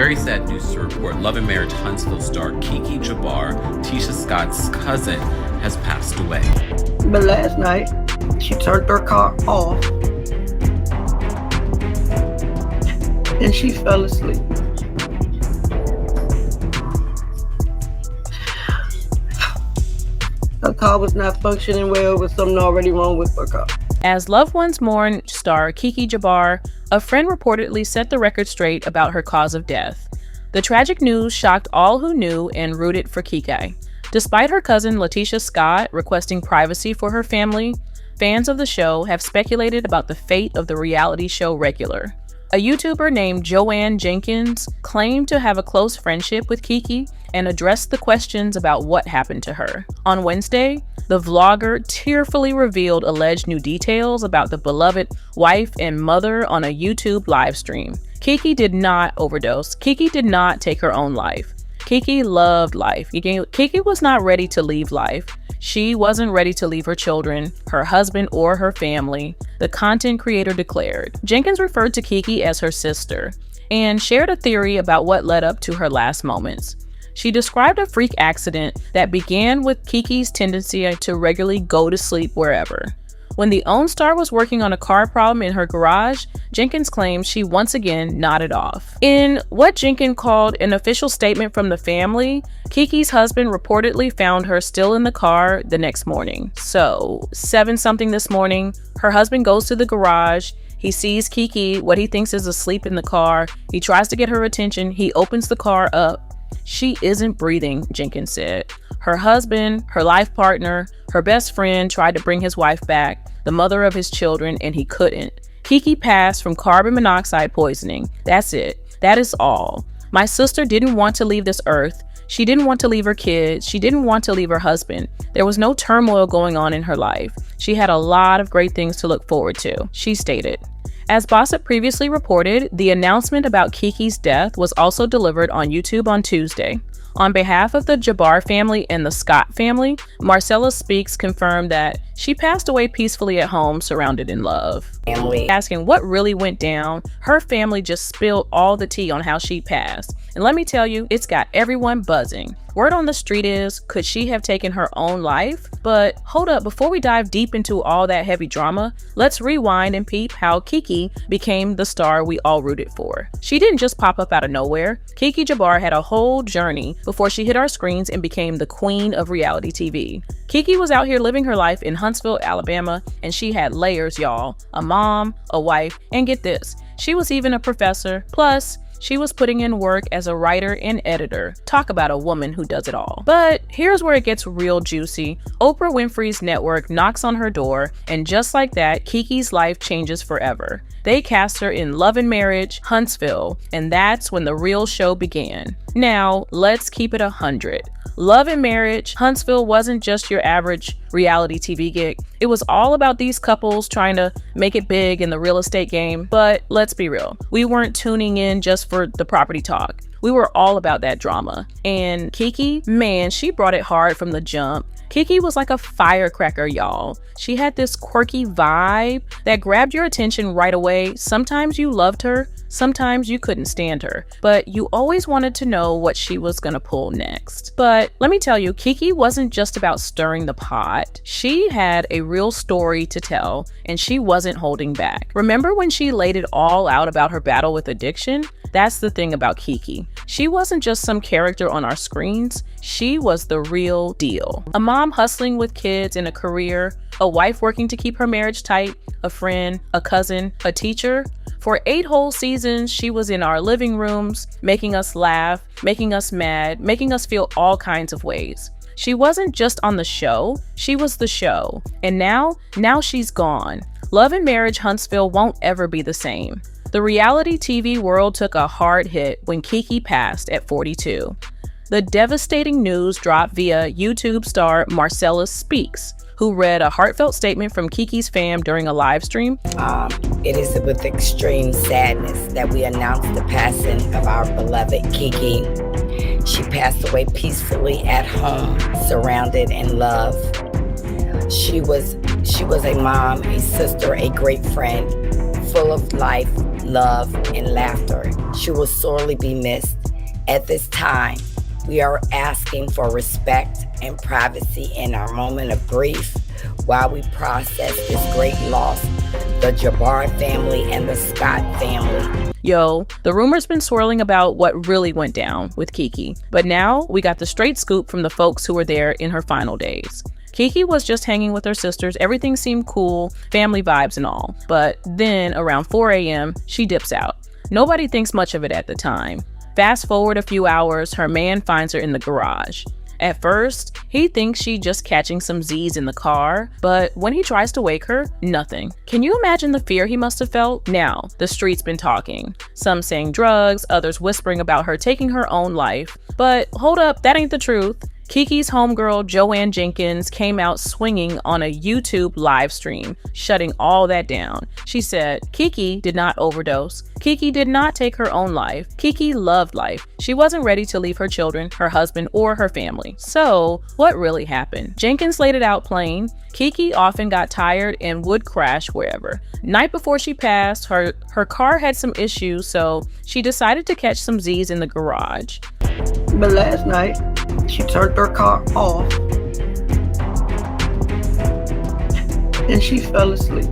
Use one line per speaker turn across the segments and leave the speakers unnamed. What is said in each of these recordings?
very sad news to report. Love and Marriage Huntsville star Keke Jabbar, Tisha Scott's cousin, has passed away.
But last night, she turned her car off and she fell asleep. Her car was not functioning well with something already wrong with her car.
As loved ones mourn star Keke Jabar, a friend reportedly set the record straight about her cause of death. The tragic news shocked all who knew and rooted for Keke. Despite her cousin Tisha Scott requesting privacy for her family, fans of the show have speculated about the fate of the reality show regular. A YouTuber named Joanne Jenkins claimed to have a close friendship with Keke and addressed the questions about what happened to her. On Wednesday, the vlogger tearfully revealed alleged new details about the beloved wife and mother on a YouTube live stream. Keke did not overdose. Keke did not take her own life. Keke loved life. Keke was not ready to leave life. She wasn't ready to leave her children, her husband, or her family, the content creator declared. Jenkins referred to Keke as her sister and shared a theory about what led up to her last moments. She described a freak accident that began with Keke's tendency to regularly go to sleep wherever. When the OWN star was working on a car problem in her garage, Jenkins claimed she once again nodded off. In what Jenkins called an official statement from the family, Keke's husband reportedly found her still in the car the next morning. So, 7-something this morning, her husband goes to the garage. He sees Keke, what he thinks is asleep in the car. He tries to get her attention. He opens the car up. She isn't breathing, Jenkins said. Her husband, her life partner, her best friend tried to bring his wife back, the mother of his children, and he couldn't. Keke passed from carbon monoxide poisoning. That's it. That is all. My sister didn't want to leave this earth. She didn't want to leave her kids. She didn't want to leave her husband. There was no turmoil going on in her life. She had a lot of great things to look forward to, she stated. As Gossip previously reported, the announcement about Keke's death was also delivered on YouTube on Tuesday. On behalf of the Jabbar family and the Scott family, Marcella Speaks confirmed that she passed away peacefully at home, surrounded in love. Asking what really went down, her family just spilled all the tea on how she passed. And let me tell you, it's got everyone buzzing. Word on the street is, could she have taken her own life? But hold up, before we dive deep into all that heavy drama, let's rewind and peep how Keke became the star we all rooted for. She didn't just pop up out of nowhere. Keke Jabar had a whole journey before she hit our screens and became the queen of reality TV. Keke was out here living her life in Huntsville, Alabama, and she had layers, y'all. A mom, a wife, and get this, she was even a professor. Plus, she was putting in work as a writer and editor. Talk about a woman who does it all. But here's where it gets real juicy. Oprah Winfrey's network knocks on her door, and just like that, Keke's life changes forever. They cast her in Love and Marriage Huntsville, and that's when the real show began. Now, let's keep it 100. Love and Marriage Huntsville wasn't just your average reality TV gig. It was all about these couples trying to make it big in the real estate game. But let's be real, we weren't tuning in just for the property talk. We were all about that drama. And Keke, man, she brought it hard from the jump. Keke was like a firecracker, y'all. She had this quirky vibe that grabbed your attention right away. Sometimes you loved her, sometimes you couldn't stand her, but you always wanted to know what she was gonna pull next. But let me tell you, Keke wasn't just about stirring the pot. She had a real story to tell, and she wasn't holding back. Remember when she laid it all out about her battle with addiction? That's the thing about Keke. She wasn't just some character on our screens. She was the real deal. A mom hustling with kids and a career, a wife working to keep her marriage tight, a friend, a cousin, a teacher. For 8 whole seasons, she was in our living rooms, making us laugh, making us mad, making us feel all kinds of ways. She wasn't just on the show, she was the show. And now she's gone. Love and Marriage Huntsville won't ever be the same. The reality TV world took a hard hit when Keke passed at 42. The devastating news dropped via YouTube star Marcella Speaks, who read a heartfelt statement from Keke's fam during a live stream.
It is with extreme sadness that we announce the passing of our beloved Keke. She passed away peacefully at home, surrounded in love. She was a mom, a sister, a great friend, full of life, love, and laughter. She will sorely be missed. At this time, we are asking for respect and privacy in our moment of grief while we process this great loss, the Jabbar family and the Scott family.
Yo, the rumor's been swirling about what really went down with Keke, but now we got the straight scoop from the folks who were there in her final days. Keke was just hanging with her sisters, everything seemed cool, family vibes and all, but then around 4 a.m., she dips out. Nobody thinks much of it at the time. Fast forward a few hours, her man finds her in the garage. At first, he thinks she's just catching some Z's in the car, but when he tries to wake her, nothing. Can you imagine the fear he must have felt? Now, the street's been talking. Some saying drugs, others whispering about her taking her own life. But hold up, that ain't the truth. Keke's homegirl Joanne Jenkins came out swinging on a YouTube live stream, shutting all that down. She said, Keke did not overdose. Keke did not take her own life. Keke loved life. She wasn't ready to leave her children, her husband, or her family. So, what really happened? Jenkins laid it out plain. Keke often got tired and would crash wherever. Night before she passed, her car had some issues, so she decided to catch some Z's in the garage.
But last night, she turned her car off and she fell asleep.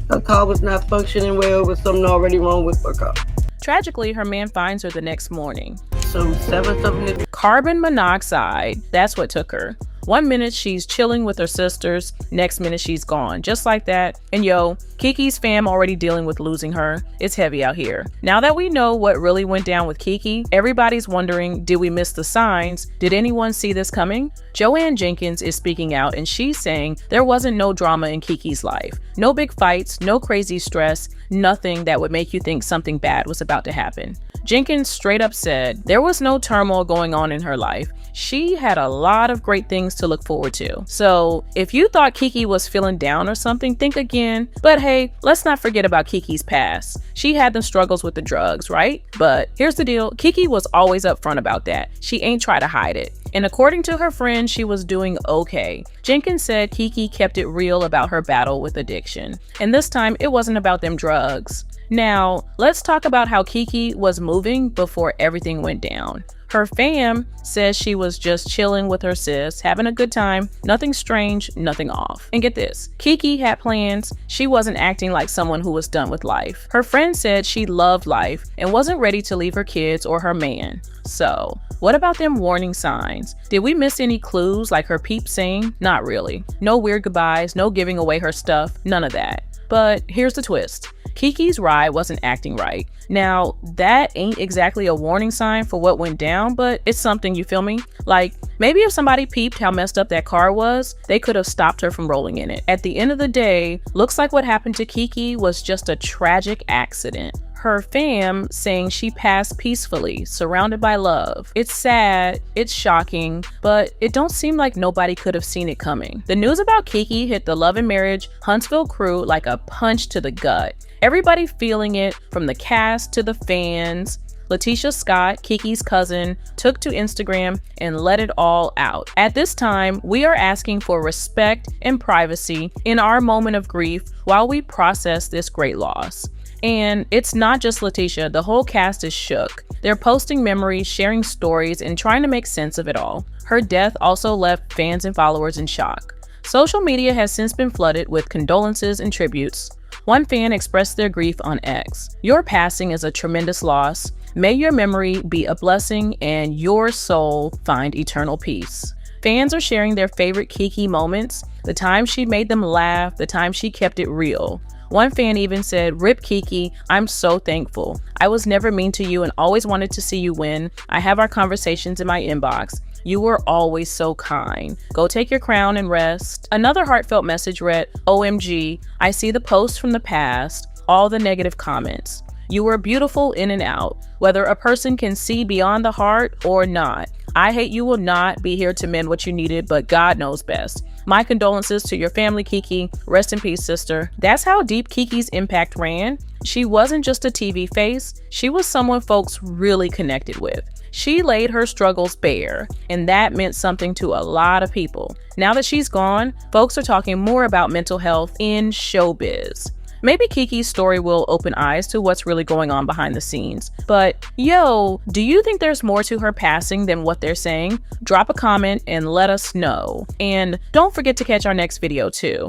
Her car was not functioning well with something already wrong with her car.
Tragically, her man finds her the next morning.
Some 7th of his
Carbon monoxide, that's what took her. 1 minute she's chilling with her sisters, next minute she's gone, just like that. And yo, Keke's fam already dealing with losing her. It's heavy out here. Now that we know what really went down with Keke, everybody's wondering, did we miss the signs? Did anyone see this coming? Joanne Jenkins is speaking out and she's saying there wasn't no drama in Keke's life. No big fights, no crazy stress, nothing that would make you think something bad was about to happen. Jenkins straight up said there was no turmoil going on in her life. She had a lot of great things to look forward to. So if you thought Keke was feeling down or something, think again. But hey, let's not forget about Keke's past. She had the struggles with the drugs, right? But here's the deal. Keke was always upfront about that. She ain't try to hide it. And according to her friend, she was doing okay. Jenkins said Keke kept it real about her battle with addiction. And this time, it wasn't about them drugs. Now, let's talk about how Keke was moving before everything went down. Her fam says she was just chilling with her sis, having a good time, nothing strange, nothing off. And get this, Keke had plans. She wasn't acting like someone who was done with life. Her friend said she loved life and wasn't ready to leave her kids or her man. So, what about them warning signs? Did we miss any clues like her peep saying? Not really. No weird goodbyes, no giving away her stuff, none of that. But here's the twist. Keke's ride wasn't acting right. Now, that ain't exactly a warning sign for what went down, but it's something, you feel me? Like, maybe if somebody peeped how messed up that car was, they could have stopped her from rolling in it. At the end of the day, looks like what happened to Keke was just a tragic accident. Her fam saying she passed peacefully, surrounded by love. It's sad, it's shocking, but it don't seem like nobody could have seen it coming. The news about Keke hit the Love and Marriage Huntsville crew like a punch to the gut. Everybody feeling it, from the cast to the fans. Letitia Scott, Keke's cousin, took to Instagram and let it all out. At this time, we are asking for respect and privacy in our moment of grief while we process this great loss. And it's not just Letitia, the whole cast is shook. They're posting memories, sharing stories, and trying to make sense of it all. Her death also left fans and followers in shock. Social media has since been flooded with condolences and tributes. One fan expressed their grief on X. Your passing is a tremendous loss. May your memory be a blessing and your soul find eternal peace. Fans are sharing their favorite Keke moments, the time she made them laugh, the time she kept it real. One fan even said, "Rip Keke, I'm so thankful. I was never mean to you and always wanted to see you win. I have our conversations in my inbox. You were always so kind. Go take your crown and rest." Another heartfelt message read, "OMG, I see the posts from the past, all the negative comments. You were beautiful in and out, whether a person can see beyond the heart or not. I hate you will not be here to mend what you needed, but God knows best. My condolences to your family, Keke. Rest in peace, sister. That's how deep Keke's impact ran. She wasn't just a TV face, she was someone folks really connected with. She laid her struggles bare, and that meant something to a lot of people. Now that she's gone, folks are talking more about mental health in showbiz. Maybe Keke's story will open eyes to what's really going on behind the scenes. But yo, do you think there's more to her passing than what they're saying? Drop a comment and let us know. And don't forget to catch our next video too.